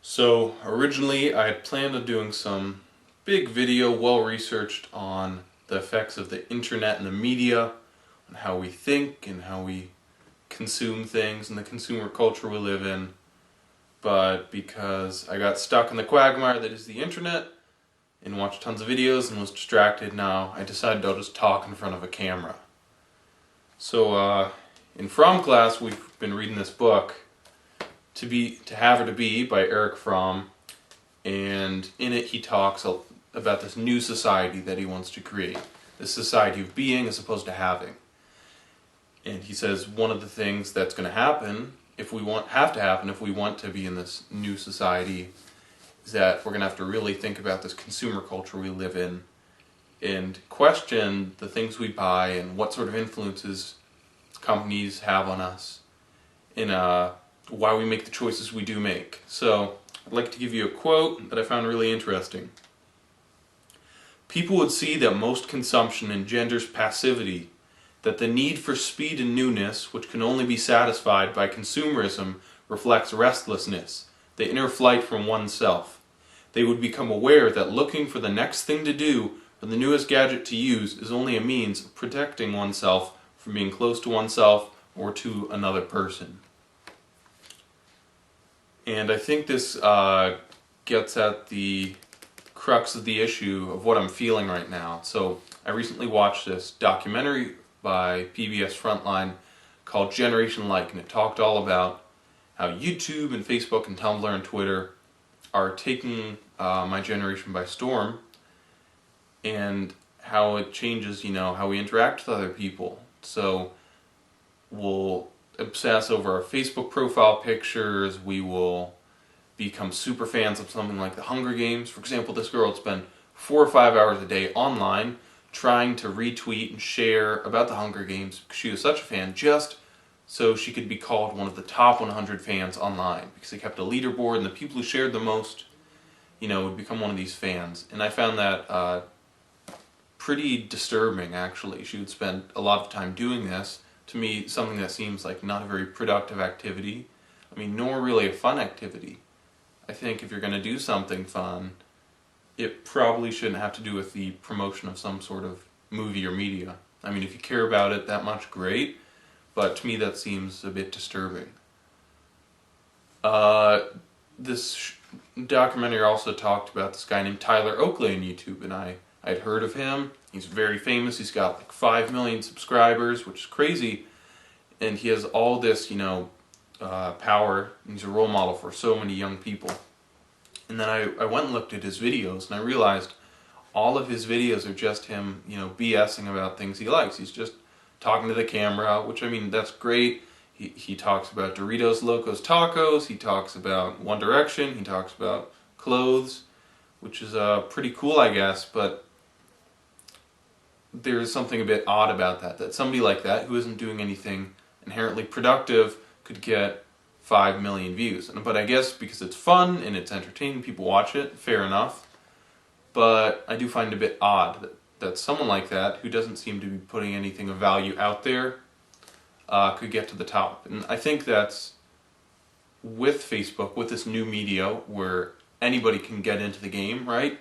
So originally I had planned on doing some big video, well researched, on the effects of the internet and the media, on how we think and how we consume things and the consumer culture we live in. But because I got stuck in the quagmire that is the internet and watched tons of videos and was distracted, now I decided I'll just talk in front of a camera. So in Fromm class we've been reading this book, To Have or to Be by Fromm, and in it he talks about this new society that he wants to create. This society of being as opposed to having. And he says one of the things that's going to happen, if we want to be in this new society, is that we're going to have to really think about this consumer culture we live in and question the things we buy and what sort of influences companies have on us and why we make the choices we do make. So I'd like to give you a quote that I found really interesting. People would see that most consumption engenders passivity, that the need for speed and newness, which can only be satisfied by consumerism, reflects restlessness, the inner flight from oneself. They would become aware that looking for the next thing to do or the newest gadget to use is only a means of protecting oneself from being close to oneself or to another person. And I think this gets at the crux of the issue of what I'm feeling right now. So I recently watched this documentary by PBS Frontline called Generation Like, and it talked all about how YouTube and Facebook and Tumblr and Twitter are taking my generation by storm, and how it changes, how we interact with other people. So we'll obsess over our Facebook profile pictures, we will become super fans of something like the Hunger Games. For example, this girl would spend 4 or 5 hours a day online trying to retweet and share about the Hunger Games because she was such a fan, just so she could be called one of the top 100 fans online, because they kept a leaderboard and the people who shared the most, would become one of these fans. And I found that pretty disturbing, actually. She would spend a lot of time doing this. To me, something that seems like not a very productive activity. Nor really a fun activity. I think if you're going to do something fun, it probably shouldn't have to do with the promotion of some sort of movie or media. If you care about it that much, great, but to me that seems a bit disturbing. This documentary also talked about this guy named Tyler Oakley on YouTube, and I'd heard of him. He's very famous. He's got like 5 million subscribers, which is crazy, and he has all this, power. He's a role model for so many young people. And then I went and looked at his videos, and I realized all of his videos are just him, BSing about things he likes. He's just talking to the camera, which, that's great. He talks about Doritos Locos Tacos, he talks about One Direction, he talks about clothes, which is pretty cool, I guess, but there is something a bit odd about that somebody like that, who isn't doing anything inherently productive, could get 5 million views. But I guess because it's fun and it's entertaining, people watch it, fair enough. But I do find it a bit odd that someone like that, who doesn't seem to be putting anything of value out there, could get to the top. And I think that's with Facebook, with this new media where anybody can get into the game, right?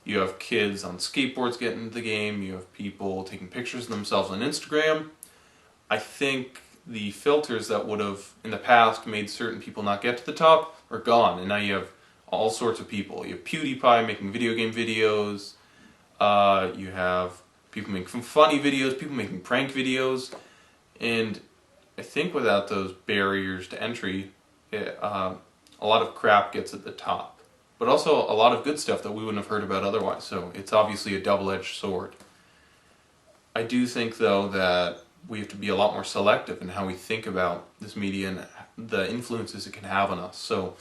You have kids on skateboards getting into the game, you have people taking pictures of themselves on Instagram. I think the filters that would have in the past made certain people not get to the top are gone, and now you have all sorts of people. You have PewDiePie making video game videos, you have people making funny videos, people making prank videos, and I think without those barriers to entry, a lot of crap gets at the top. But also a lot of good stuff that we wouldn't have heard about otherwise, so it's obviously a double-edged sword. I do think, though, that we have to be a lot more selective in how we think about this media and the influences it can have on us. So,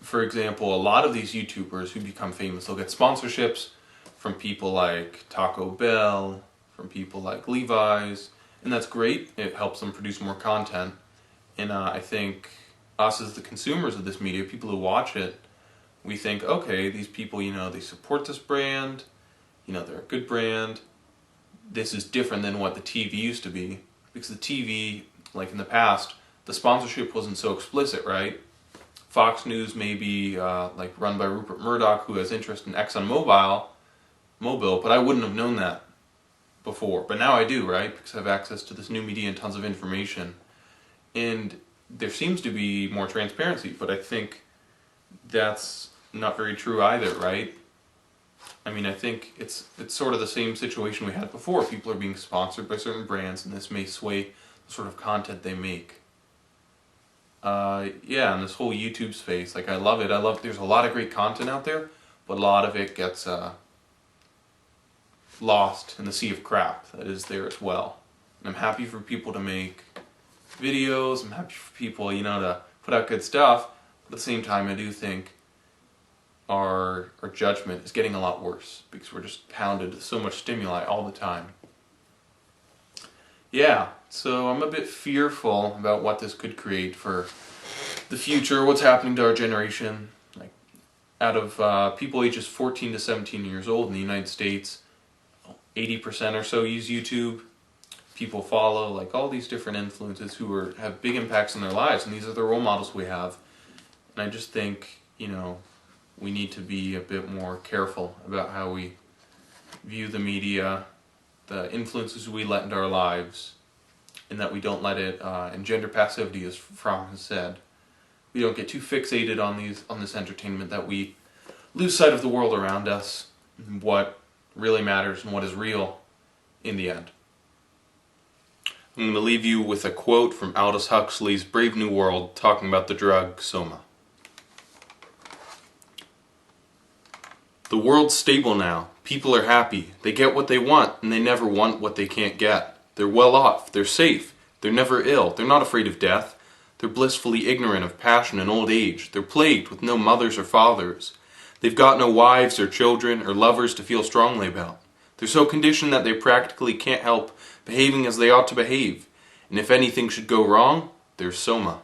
for example, a lot of these YouTubers who become famous, they'll get sponsorships from people like Taco Bell, from people like Levi's, and that's great. It helps them produce more content. And I think us as the consumers of this media, people who watch it, we think, okay, these people, they support this brand, they're a good brand. This is different than what the TV used to be, because the TV, like in the past, the sponsorship wasn't so explicit, right? Fox News may be like run by Rupert Murdoch, who has interest in ExxonMobil, but I wouldn't have known that before. But now I do, right? Because I have access to this new media and tons of information. And there seems to be more transparency, but I think that's not very true either, right? I mean, I think it's sort of the same situation we had before. People are being sponsored by certain brands, and this may sway the sort of content they make. Yeah, and this whole YouTube space, like I love it. There's a lot of great content out there, but a lot of it gets lost in the sea of crap that is there as well. And I'm happy for people to make videos. I'm happy for people, to put out good stuff. But at the same time, I do think our judgment is getting a lot worse because we're just pounded with so much stimuli all the time. Yeah, so I'm a bit fearful about what this could create for the future, what's happening to our generation. Like, out of people ages 14 to 17 years old in the United States, 80% or so use YouTube. People follow like all these different influences who have big impacts on their lives, and these are the role models we have. And I just think, we need to be a bit more careful about how we view the media, the influences we let into our lives, and that we don't let it engender passivity, as Fromm has said. We don't get too fixated on this entertainment that we lose sight of the world around us, and what really matters and what is real in the end. I'm going to leave you with a quote from Aldous Huxley's Brave New World talking about the drug Soma. The world's stable now. People are happy. They get what they want, and they never want what they can't get. They're well off. They're safe. They're never ill. They're not afraid of death. They're blissfully ignorant of passion and old age. They're plagued with no mothers or fathers. They've got no wives or children or lovers to feel strongly about. They're so conditioned that they practically can't help behaving as they ought to behave. And if anything should go wrong, there's Soma.